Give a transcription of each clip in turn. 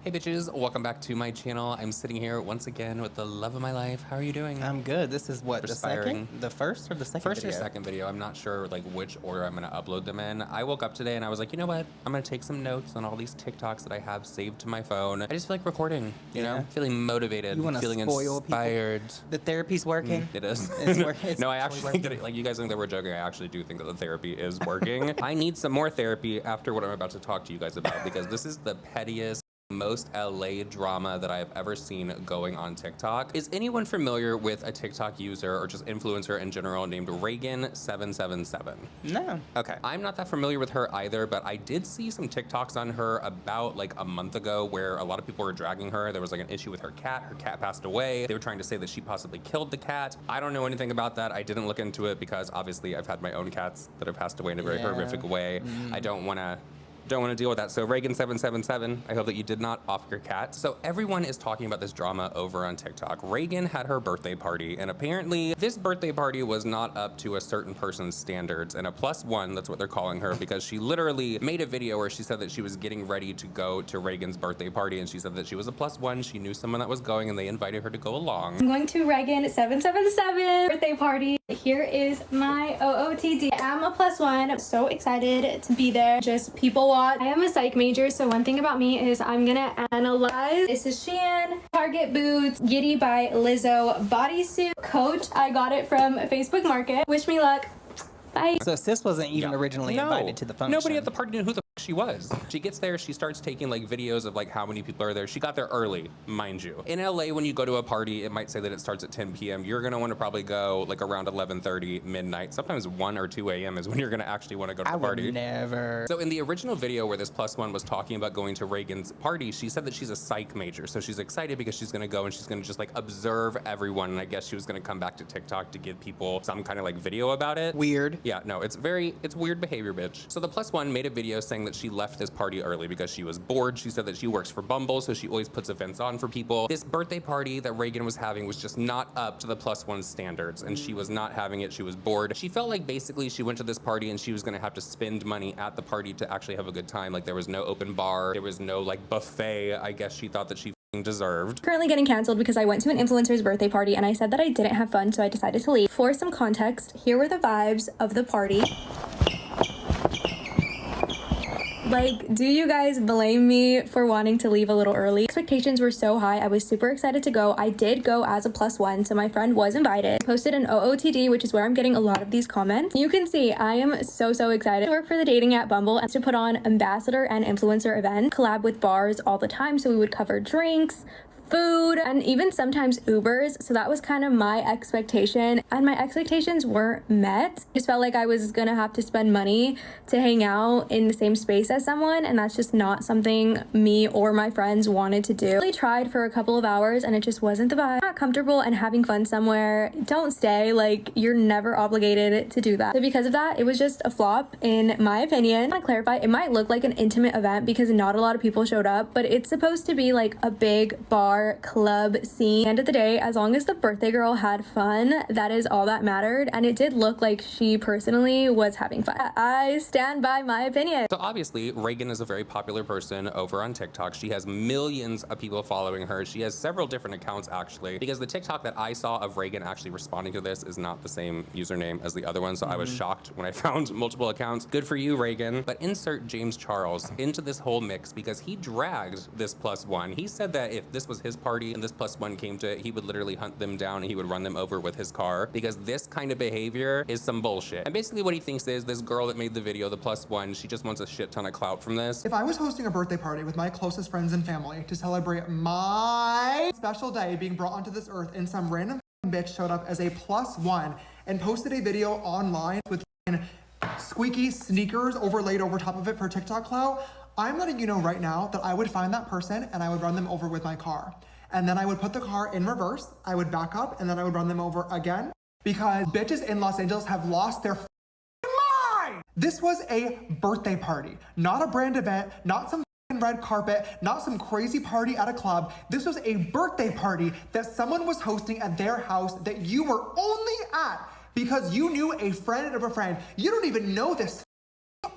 Hey bitches, welcome back to my channel. I'm sitting here once again with the love of my life. How are you doing? I'm good. This is what, Perspiring. the first or the second First video? or second video. I'm not sure like which order I'm gonna upload them in. I woke up today and I was like, you know what? I'm gonna take some notes on all these TikToks that I have saved to my phone. I just feel like recording, you know? Feeling motivated, feeling inspired. People. The therapy's working. It is. It's working. No, I actually think that, like, you guys think that we're joking. I actually do think that the therapy is working. I need some more therapy after what I'm about to talk to you guys about, because this is the pettiest, most LA drama that I have ever seen going on TikTok. Is anyone familiar with a TikTok user or just influencer in general named RHEGAN777? No. Okay, I'm not that familiar with her either, but I did see some TikToks on her about like a month ago where a lot of people were dragging her. There was like an issue with her cat passed away. They were trying to say that she possibly killed the cat. I don't know anything about that. I didn't look into it because obviously I've had my own cats that have passed away in a very horrific way. I don't want to deal with that. So RHEGAN777, I hope that you did not off your cat. So everyone is talking about this drama over on TikTok. Reagan had her birthday party, and apparently this birthday party was not up to a certain person's standards, and a +1, that's what they're calling her, because she literally made a video where she said that she was getting ready to go to Reagan's birthday party, and she said that she was a +1. She knew someone that was going, and they invited her to go along. I'm going to RHEGAN777 birthday party. Here is my OOTD. I'm a +1. I'm so excited to be there. Just people watch. I am a psych major, so one thing about me is I'm gonna analyze. This is Shein, Target boots, Giddy by Lizzo bodysuit, Coach. I got it from Facebook Market. Wish me luck. Bye. So sis wasn't even originally invited to the function. Nobody at the party knew who the she was. She gets there, she starts taking like videos of like how many people are there. She got there early, mind you. In LA, when you go to a party, it might say that it starts at 10 p.m. You're gonna want to probably go like around 11:30, midnight. Sometimes 1 or 2 a.m. is when you're gonna actually want to go to the party. I would never. So in the original video where this +1 was talking about going to Reagan's party, she said that she's a psych major. So she's excited because she's gonna go and she's gonna just like observe everyone. And I guess she was gonna come back to TikTok to give people some kind of like video about it. Weird. Yeah, no, it's weird behavior, bitch. So the +1 made a video saying that she left this party early because she was bored. She said that she works for Bumble, so she always puts events on for people. This birthday party that Reagan was having was just not up to the +1's standards, and she was not having it. She was bored. She felt like basically she went to this party and she was gonna have to spend money at the party to actually have a good time. Like there was no open bar, there was no like buffet. I guess she thought that she deserved. Currently getting canceled because I went to an influencer's birthday party and I said that I didn't have fun, so I decided to leave. For some context, here were the vibes of the party. Like, do you guys blame me for wanting to leave a little early? Expectations were so high. I was super excited to go. I did go as a +1, so my friend was invited. I posted an OOTD, which is where I'm getting a lot of these comments. You can see I am so excited. I work for the dating app Bumble and to put on ambassador and influencer events, collab with bars all the time, so we would cover drinks, food, and even sometimes Ubers. So that was kind of my expectation, and my expectations weren't met. I just felt like I was gonna have to spend money to hang out in the same space as someone, and that's just not something me or my friends wanted to do. I really tried for a couple of hours and it just wasn't the vibe. Not comfortable and having fun somewhere, don't stay. Like, you're never obligated to do that. So because of that, it was just a flop in my opinion. I want to clarify, it might look like an intimate event because not a lot of people showed up, but it's supposed to be like a big bar club scene. At the end of the day, as long as the birthday girl had fun, that is all that mattered, and it did look like she personally was having fun. I stand by my opinion. So obviously Reagan is a very popular person over on TikTok. She has millions of people following her. She has several different accounts actually, because the TikTok that I saw of Reagan actually responding to this is not the same username as the other one, so I was shocked when I found multiple accounts. Good for you, Reagan. But insert James Charles into this whole mix because he dragged this +1. He said that if this was his party and this +1 came to it, he would literally hunt them down and he would run them over with his car, because this kind of behavior is some bullshit. And basically what he thinks is this girl that made the video, the +1, she just wants a shit ton of clout from this. If I was hosting a birthday party with my closest friends and family to celebrate my special day being brought onto this earth, and some random bitch showed up as a +1 and posted a video online with squeaky sneakers overlaid over top of it for TikTok clout, I'm letting you know right now that I would find that person and I would run them over with my car. And then I would put the car in reverse, I would back up, and then I would run them over again, because bitches in Los Angeles have lost their mind! This was a birthday party, not a brand event, not some red carpet, not some crazy party at a club. This was a birthday party that someone was hosting at their house that you were only at because you knew a friend of a friend. You don't even know this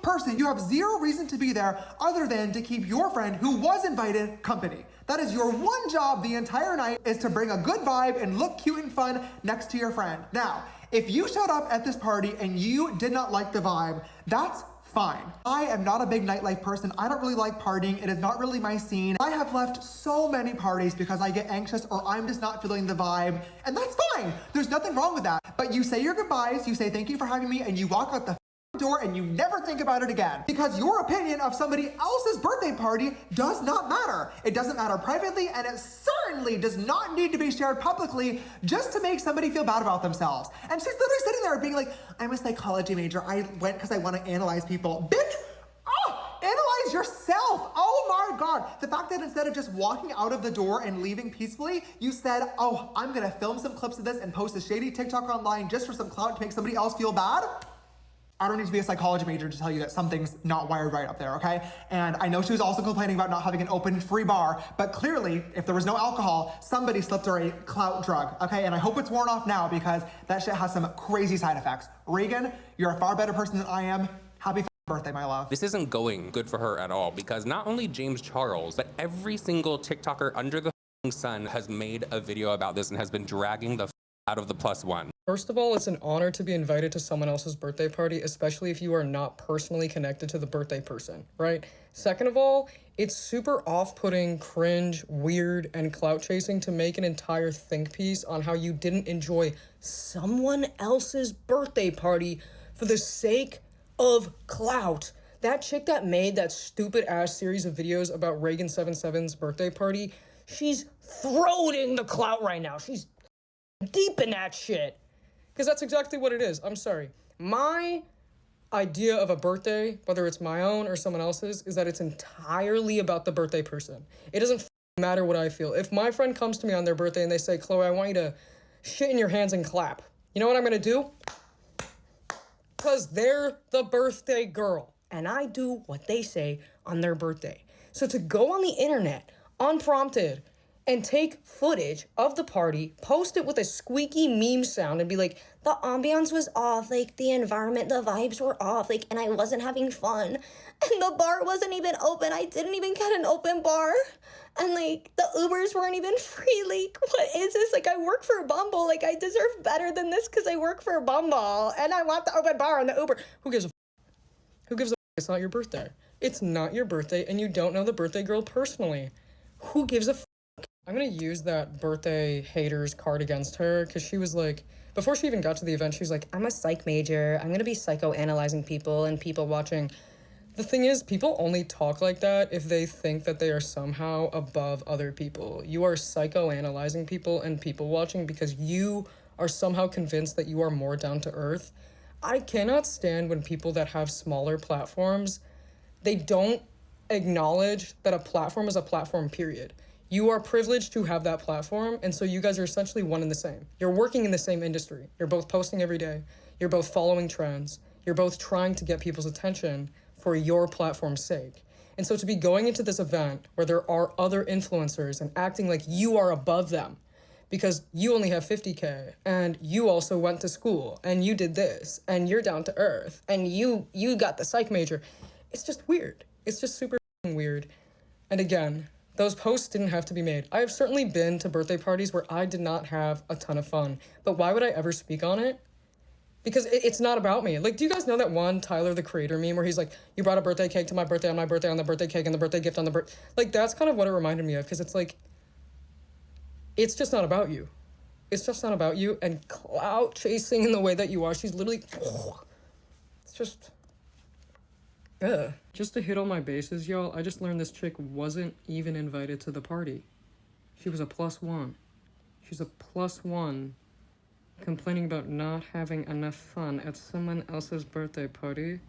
person. You have zero reason to be there other than to keep your friend who was invited company. That is your one job the entire night, is to bring a good vibe and look cute and fun next to your friend. Now, if you showed up at this party and you did not like the vibe, that's fine. I am not a big nightlife person. I don't really like partying. It is not really my scene. I have left so many parties because I get anxious or I'm just not feeling the vibe, and that's fine. There's nothing wrong with that. But you say your goodbyes, you say thank you for having me, and you walk out the door and you never think about it again. Because your opinion of somebody else's birthday party does not matter. It doesn't matter privately, and it certainly does not need to be shared publicly just to make somebody feel bad about themselves. And she's literally sitting there being like, I'm a psychology major. I went because I want to analyze people. Bitch! Oh, analyze yourself. Oh my God. The fact that instead of just walking out of the door and leaving peacefully, you said, oh, I'm gonna film some clips of this and post a shady TikTok online just for some clout to make somebody else feel bad. I don't need to be a psychology major to tell you that something's not wired right up there, okay? And I know she was also complaining about not having an open free bar, but clearly, if there was no alcohol, somebody slipped her a clout drug, okay? And I hope it's worn off now because that shit has some crazy side effects. Regan, you're a far better person than I am. Happy birthday, my love. This isn't going good for her at all, because not only James Charles, but every single TikToker under the sun has made a video about this and has been dragging the out of the +1. First of all, it's an honor to be invited to someone else's birthday party, especially if you are not personally connected to the birthday person, right? Second of all, it's super off-putting, cringe, weird, and clout chasing to make an entire think piece on how you didn't enjoy someone else's birthday party for the sake of clout. That chick that made that stupid ass series of videos about RHEGAN777's birthday party, she's throating the clout right now. She's deep in that shit. Because that's exactly what it is. I'm sorry. My idea of a birthday, whether it's my own or someone else's, is that it's entirely about the birthday person. It doesn't matter what I feel. If my friend comes to me on their birthday and they say, Chloe, I want you to shit in your hands and clap. You know what I'm going to do? Because they're the birthday girl. And I do what they say on their birthday. So to go on the internet, unprompted, and take footage of the party, post it with a squeaky meme sound, and be like, the ambiance was off, like, the environment, the vibes were off, like, and I wasn't having fun, and the bar wasn't even open, I didn't even get an open bar, and, like, the Ubers weren't even free, like, what is this? Like, I work for Bumble, like, I deserve better than this because I work for Bumble, and I want the open bar and the Uber. Who gives a Who gives a It's not your birthday. It's not your birthday, and you don't know the birthday girl personally. Who gives a I'm gonna use that birthday haters card against her, because she was like, before she even got to the event, she was like, I'm a psych major, I'm gonna be psychoanalyzing people and people watching. The thing is, people only talk like that if they think that they are somehow above other people. You are psychoanalyzing people and people watching because you are somehow convinced that you are more down to earth. I cannot stand when people that have smaller platforms, they don't acknowledge that a platform is a platform, period. You are privileged to have that platform, and so you guys are essentially one and the same. You're working in the same industry. You're both posting every day. You're both following trends. You're both trying to get people's attention for your platform's sake. And so to be going into this event where there are other influencers and acting like you are above them because you only have 50K and you also went to school and you did this and you're down to earth and you got the psych major, it's just weird. It's just super weird. And again, those posts didn't have to be made. I have certainly been to birthday parties where I did not have a ton of fun, but why would I ever speak on it? Because it's not about me. Like, do you guys know that one Tyler, the Creator meme where he's like, you brought a birthday cake to my birthday, on my birthday, on the birthday cake, and the birthday gift on the birthday. Like, that's kind of what it reminded me of, because it's like, it's just not about you. It's just not about you, and clout chasing in the way that you are, she's literally, it's just, ugh. Just to hit all my bases, y'all, I just learned this chick wasn't even invited to the party. She was a +1. She's a +1 complaining about not having enough fun at someone else's birthday party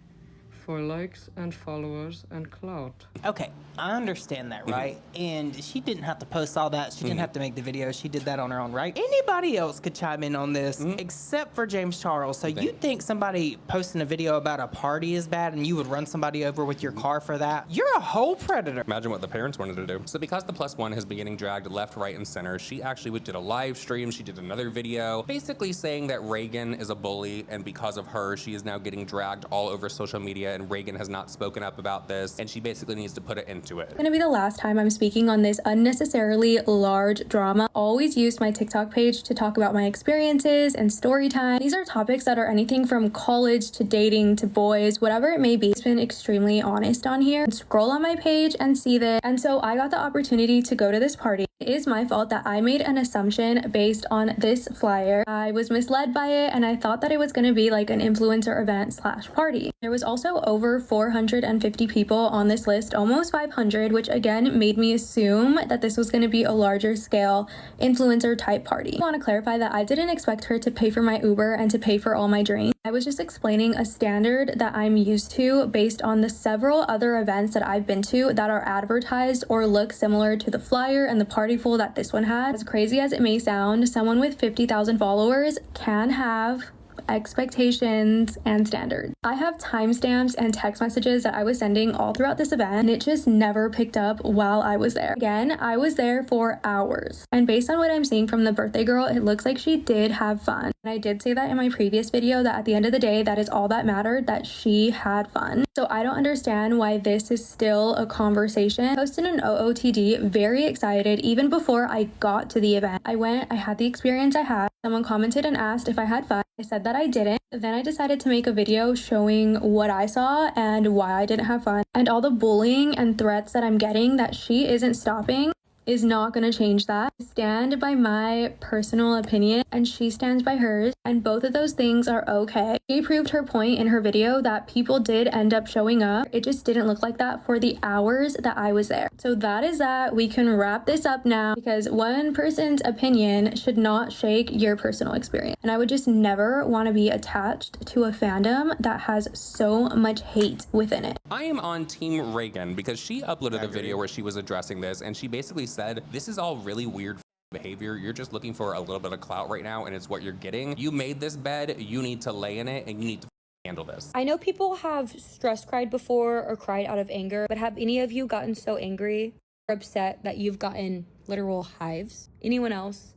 for likes and followers and clout. Okay, I understand that, right? And she didn't have to post all that. She didn't have to make the video. She did that on her own, right? Anybody else could chime in on this except for James Charles. So you think somebody posting a video about a party is bad and you would run somebody over with your car for that? You're a whole predator. Imagine what the parents wanted to do. So because the +1 has been getting dragged left, right, and center, she actually did a live stream. She did another video basically saying that Regan is a bully, and because of her, she is now getting dragged all over social media media, and RHEGAN has not spoken up about this, and she basically needs to put it into it. It's gonna be the last time I'm speaking on this unnecessarily large drama. Always use my TikTok page to talk about my experiences and story time. These are topics that are anything from college to dating to boys, whatever it may be. It's been extremely honest on here. Scroll on my page and see this. And so I got the opportunity to go to this party. It is my fault that I made an assumption based on this flyer. I was misled by it, and I thought that it was going to be like an influencer event slash party. There was also over 450 people on this list, almost 500, which again made me assume that this was going to be a larger scale influencer type party. I want to clarify that I didn't expect her to pay for my Uber and to pay for all my drinks. I was just explaining a standard that I'm used to based on the several other events that I've been to that are advertised or look similar to the flyer and the party full that this one had. As crazy as it may sound, someone with 50,000 followers can have expectations and standards. I have timestamps and text messages that I was sending all throughout this event, and it just never picked up while I was there. Again, I was there for hours, and based on what I'm seeing from the birthday girl, it looks like she did have fun. And I did say that in my previous video, that at the end of the day, that is all that mattered, that she had fun. So I don't understand why this is still a conversation. I posted an OOTD, very excited, even before I got to the event. I went, I had the experience I had. Someone commented and asked if I had fun. I said that I didn't. Then I decided to make a video showing what I saw and why I didn't have fun. And all the bullying and threats that I'm getting that she isn't stopping is not going to change that. I stand by my personal opinion and she stands by hers, and both of those things are okay. She proved her point in her video that people did end up showing up. It just didn't look like that for the hours that I was there. So that is that. We can wrap this up now, because one person's opinion should not shake your personal experience. And I would just never want to be attached to a fandom that has so much hate within it. I am on Team RHEGAN because she uploaded a video where she was addressing this, and she basically said, this is all really weird behavior. You're just looking for a little bit of clout right now, and it's what you're getting. You made this bed, you need to lay in it, and you need to handle this. I know people have stress cried before or cried out of anger, but have any of you gotten so angry or upset that you've gotten literal hives? Anyone else?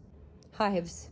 Hives.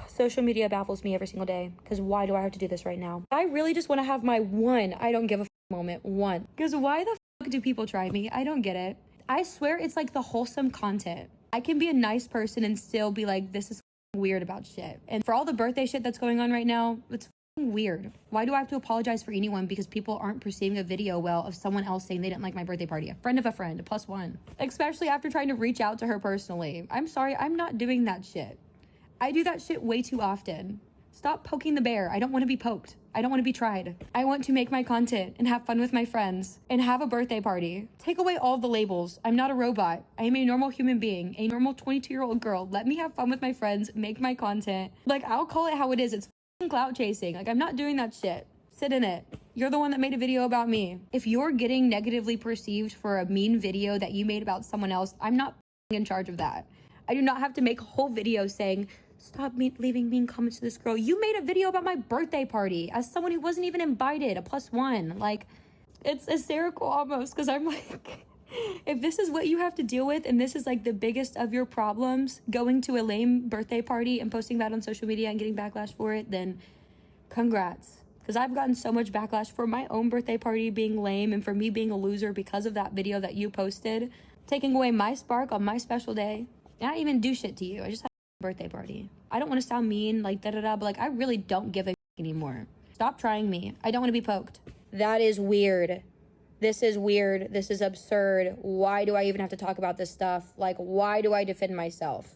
Social media baffles me every single day, because why do I have to do this right now? I really just want to have my one I don't give a moment, one. Because why the do people try me? I don't get it. I swear it's like the wholesome content. I can be a nice person and still be like, this is weird about shit. And for all the birthday shit that's going on right now, it's weird. Why do I have to apologize for anyone because people aren't perceiving a video well of someone else saying they didn't like my birthday party? A friend of a friend, a +1. Especially after trying to reach out to her personally. I'm sorry, I'm not doing that shit. I do that shit way too often. Stop poking the bear. I don't want to be poked. I don't want to be tried. I want to make my content and have fun with my friends and have a birthday party. Take away all the labels. I'm not a robot. I am a normal human being, a normal 22-year-old girl. Let me have fun with my friends, make my content. Like, I'll call it how it is. It's clout chasing. Like, I'm not doing that shit. Sit in it. You're the one that made a video about me. If you're getting negatively perceived for a mean video that you made about someone else, I'm not in charge of that. I do not have to make a whole video saying, stop leaving mean comments to this girl. You made a video about my birthday party as someone who wasn't even invited, a +1. Like, it's hysterical almost, because I'm like, if this is what you have to deal with and this is like the biggest of your problems, going to a lame birthday party and posting that on social media and getting backlash for it, then congrats. Because I've gotten so much backlash for my own birthday party being lame and for me being a loser because of that video that you posted, taking away my spark on my special day. And I didn't even do shit to you. I just had birthday party. I don't want to sound mean, like but like, I really don't give a anymore. Stop trying me. I don't want to be poked. That is weird. This is weird. This is absurd. Why do I even have to talk about this stuff? Like, why do I defend myself?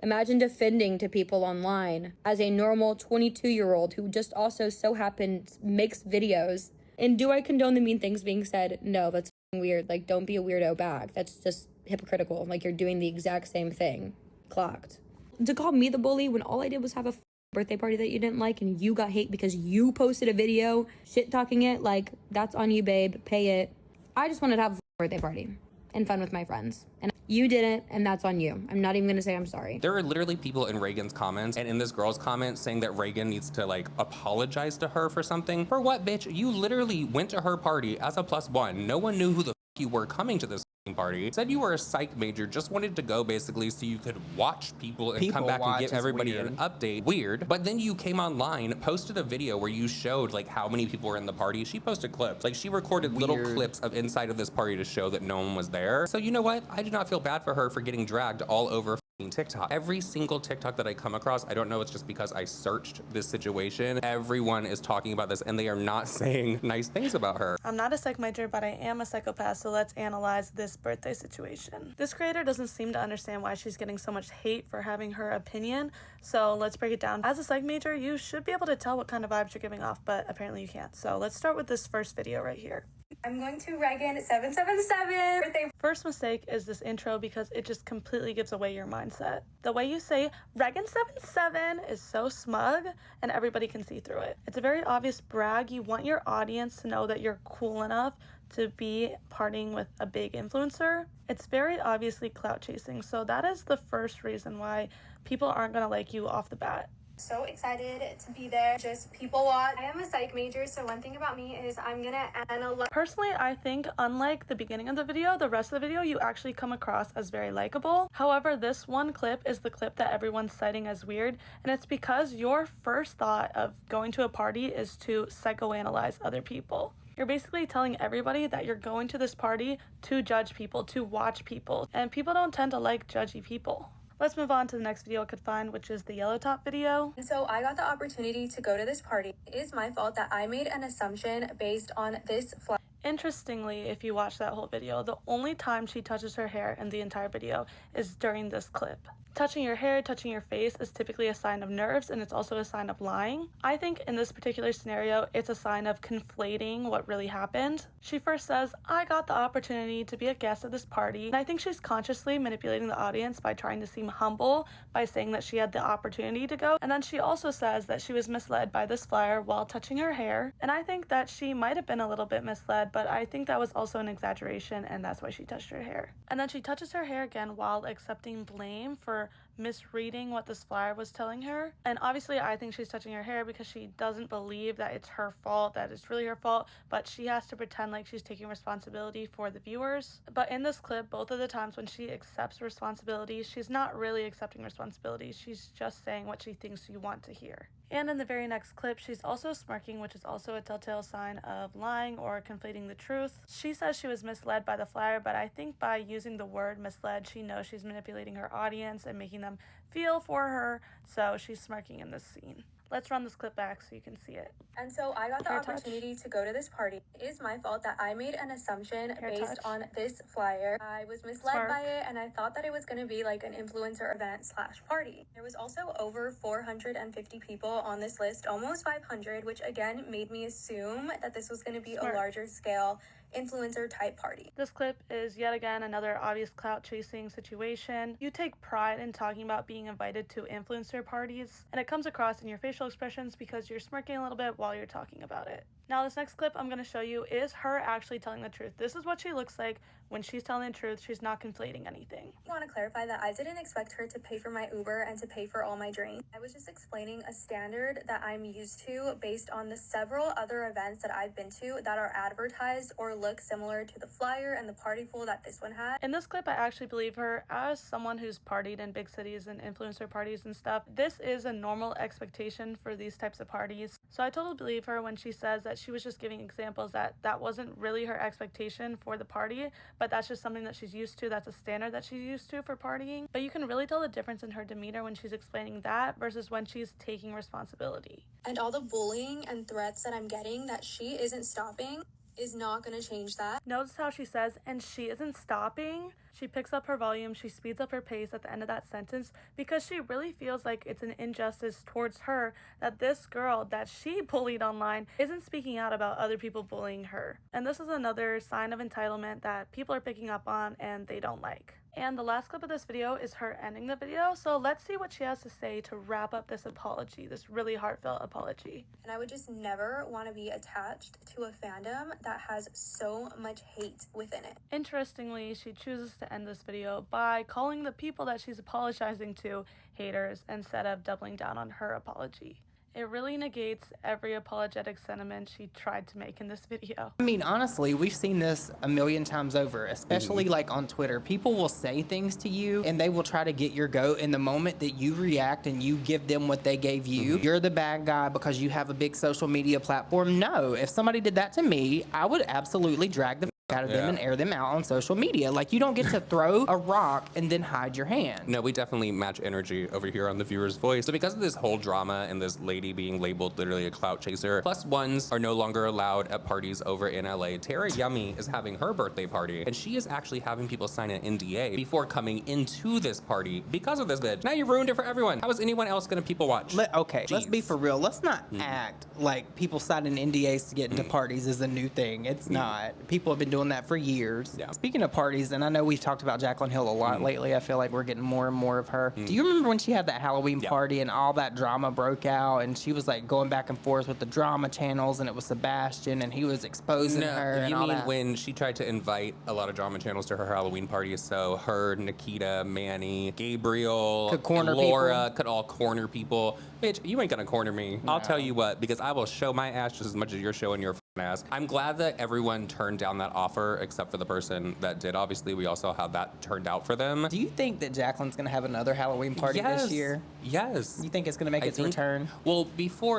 Imagine defending to people online as a normal 22-year-old who just also so happens makes videos. And do I condone the mean things being said? No, that's weird. Like, don't be a weirdo back. That's just hypocritical. Like, you're doing the exact same thing. Clocked. To call me the bully when all I did was have a birthday party that you didn't like and you got hate because you posted a video shit talking it, like, that's on you, babe. Pay it. I just wanted to have a birthday party and fun with my friends, and you didn't, and that's on you. I'm not even gonna say I'm sorry. There are literally people in RHEGAN's comments and in this girl's comments saying that RHEGAN needs to like apologize to her for something. For what, bitch? You literally went to her party as a +1. No one knew who the you were coming to this party, said you were a psych major, just wanted to go basically so you could watch people and come back and give everybody an update. Weird. But then you came online, posted a video where you showed like how many people were in the party. She posted clips. Like she recorded little clips of inside of this party to show that no one was there. So you know what? I do not feel bad for her for getting dragged all over TikTok. Every single TikTok that I come across, I don't know, it's just because I searched this situation, everyone is talking about this and they are not saying nice things about her. I'm not a psych major, but I am a psychopath, so let's analyze this birthday situation. This creator doesn't seem to understand why she's getting so much hate for having her opinion, so let's break it down. As a psych major, you should be able to tell what kind of vibes you're giving off, but apparently you can't. So let's start with this first video right here. I'm going to RHEGAN777 birthday. First mistake is this intro because it just completely gives away your mindset. The way you say RHEGAN77 is so smug and everybody can see through it. It's a very obvious brag. You want your audience to know that you're cool enough to be partying with a big influencer. It's very obviously clout chasing. So that is the first reason why people aren't gonna like you off the bat. So excited to be there, just people watch. I am a psych major, so one thing about me is I'm gonna analyze. Personally, I think unlike the beginning of the video, the rest of the video, you actually come across as very likable. However, this one clip is the clip that everyone's citing as weird, and it's because your first thought of going to a party is to psychoanalyze other people. You're basically telling everybody that you're going to this party to judge people, to watch people, and people don't tend to like judgy people. Let's move on to the next video I could find, which is the yellow top video. So I got the opportunity to go to this party. It is my fault that I made an assumption based on this flight. Interestingly, if you watch that whole video, the only time she touches her hair in the entire video is during this clip. Touching your hair, touching your face is typically a sign of nerves, and it's also a sign of lying. I think in this particular scenario, it's a sign of conflating what really happened. She first says, I got the opportunity to be a guest at this party, and I think she's consciously manipulating the audience by trying to seem humble by saying that she had the opportunity to go. And then she also says that she was misled by this flyer while touching her hair, and I think that she might have been a little bit misled, but I think that was also an exaggeration, and that's why she touched her hair. And then she touches her hair again while accepting blame for misreading what this flyer was telling her. And obviously I think she's touching her hair because she doesn't believe that it's her fault, that it's really her fault, but she has to pretend like she's taking responsibility for the viewers. But in this clip, both of the times when she accepts responsibility, she's not really accepting responsibility. She's just saying what she thinks you want to hear. And in the very next clip, she's also smirking, which is also a telltale sign of lying or conflating the truth. She says she was misled by the flyer, but I think by using the word misled, she knows she's manipulating her audience and making them feel for her, so she's smirking in this scene. Let's run this clip back so you can see it. And so I got the opportunity to go to this party. It is my fault that I made an assumption based on this flyer. I was misled by it, and I thought that it was going to be like an influencer event slash party. There was also over 450 people on this list, almost 500, which again made me assume that this was going to be a larger scale influencer type party. This clip is yet again another obvious clout chasing situation. You take pride in talking about being invited to influencer parties, and it comes across in your facial expressions because you're smirking a little bit while you're talking about it. Now this next clip I'm going to show you is her actually telling the truth. This is what she looks like when she's telling the truth. She's not conflating anything. I want to clarify that I didn't expect her to pay for my Uber and to pay for all my drinks. I was just explaining a standard that I'm used to based on the several other events that I've been to that are advertised or look similar to the flyer and the party pool that this one had. In this clip, I actually believe her. As someone who's partied in big cities and influencer parties and stuff, this is a normal expectation for these types of parties. So I totally believe her when she says that she was just giving examples that wasn't really her expectation for the party, but that's just something that she's used to. That's a standard that she's used to for partying. But you can really tell the difference in her demeanor when she's explaining that versus when she's taking responsibility. And all the bullying and threats that I'm getting that she isn't stopping is not going to change that. Notice how she says, and she isn't stopping. She picks up her volume, she speeds up her pace at the end of that sentence because she really feels like it's an injustice towards her that this girl that she bullied online isn't speaking out about other people bullying her. And this is another sign of entitlement that people are picking up on and they don't like. And the last clip of this video is her ending the video, so let's see what she has to say to wrap up this apology, this really heartfelt apology. And I would just never want to be attached to a fandom that has so much hate within it. Interestingly, she chooses to end this video by calling the people that she's apologizing to haters instead of doubling down on her apology. It really negates every apologetic sentiment she tried to make in this video. I mean, honestly, we've seen this a million times over, especially like on Twitter. People will say things to you and they will try to get your goat. In the moment that you react and you give them what they gave you, you're the bad guy because you have a big social media platform. No, if somebody did that to me, I would absolutely drag the out of them and air them out on social media. Like, you don't get to throw a rock and then hide your hand. No, we definitely match energy over here on The Viewer's Voice. So because of this whole drama and this lady being labeled literally a clout chaser, +1s are no longer allowed at parties over in LA. Tara Yummy is having her birthday party, and she is actually having people sign an NDA before coming into this party because of this bitch. Now you ruined it for everyone. How is anyone else gonna people watch? Let's be for real. Let's not act like people signing NDAs to get into parties is a new thing. It's not. People have been doing that for years. Yeah. Speaking of parties, and I know we've talked about Jaclyn Hill a lot lately. I feel like we're getting more and more of her. Do you remember when she had that Halloween party and all that drama broke out and she was like going back and forth with the drama channels and it was Sebastian and he was exposing her and you all mean that? when she tried to invite a lot of drama channels to her Halloween party? So her, Nikita, Manny, Gabriel, Could corner Laura people? could all corner people. Bitch, you ain't gonna corner me. I'll tell you what, because I will show my ass just as much as you're showing your ass. I'm glad that everyone turned down that offer except for the person that did. Obviously, we also had that turned out for them. Do you think that Jaclyn's gonna have another Halloween party this year? Yes. You think it's gonna make its return? Well,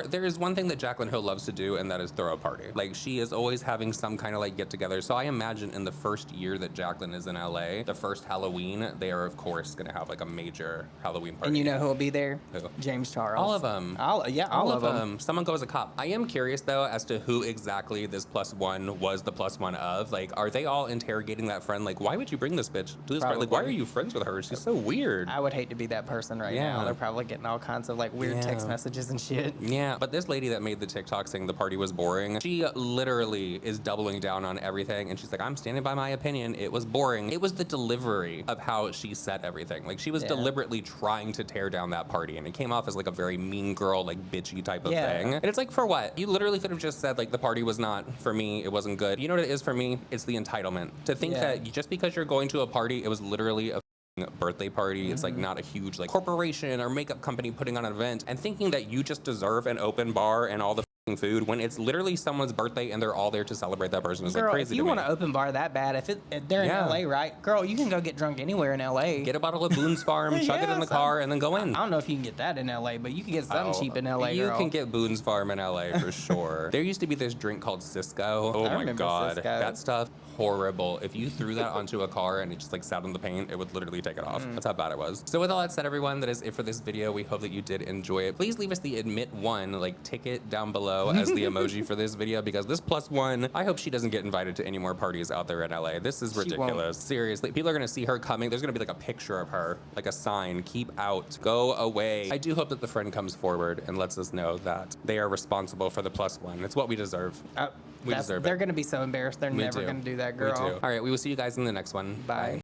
there is one thing that Jaclyn Hill loves to do, and that is throw a party. Like, she is always having some kind of like get together. So I imagine in the first year that Jaclyn is in LA, the first Halloween, they are of course gonna have like a major Halloween party. And you know who will be there? Who? James Charles. All of them. All of them. Someone go as a cop. I am curious though as to who exactly this +1 was the +1 of. Like, are they all interrogating that friend? Like, why would you bring this bitch to this party? Like, why are you friends with her? She's so weird. I would hate to be that person right now. They're probably getting all kinds of like weird text messages and shit. Yeah, but this lady that made the TikTok saying the party was boring, she literally is doubling down on everything. And she's like, I'm standing by my opinion. It was boring. It was the delivery of how she said everything. Like, she was deliberately trying to tear down that party. And it came off as like a very mean girl, like bitchy type of thing. And it's like, for what? You literally could have just said like the party was not for me, it wasn't good. You know what it is for me? It's the entitlement. To think that just because you're going to a party, it was literally a birthday party. It's like not a huge like corporation or makeup company putting on an event, and thinking that you just deserve an open bar and all the food when it's literally someone's birthday and they're all there to celebrate that person is like crazy. If you want to open bar that bad, if they're in LA, right? Girl, you can go get drunk anywhere in LA. Get a bottle of Boone's Farm, chug it in the car, and then go in. I don't know if you can get that in LA, but you can get something cheap in LA, You girl. can get Boone's Farm in LA for sure. There used to be this drink called Cisco. Oh my god. Cisco. That stuff, horrible. If you threw that onto a car and it just like sat in the paint, it would literally take it off. That's how bad it was. So with all that said, everyone, that is it for this video. We hope that you did enjoy it. Please leave us the admit one like ticket down below as the emoji for this video, because this +1, I hope she doesn't get invited to any more parties out there in LA. This is ridiculous. Seriously, people are gonna see her coming. There's gonna be like a picture of her, like a sign, keep out, go away. I do hope that the friend comes forward and lets us know that they are responsible for the +1. It's what we deserve. We deserve it. They're gonna be so embarrassed. They're never gonna do that, girl. Me too. All right, we will see you guys in the next one. Bye.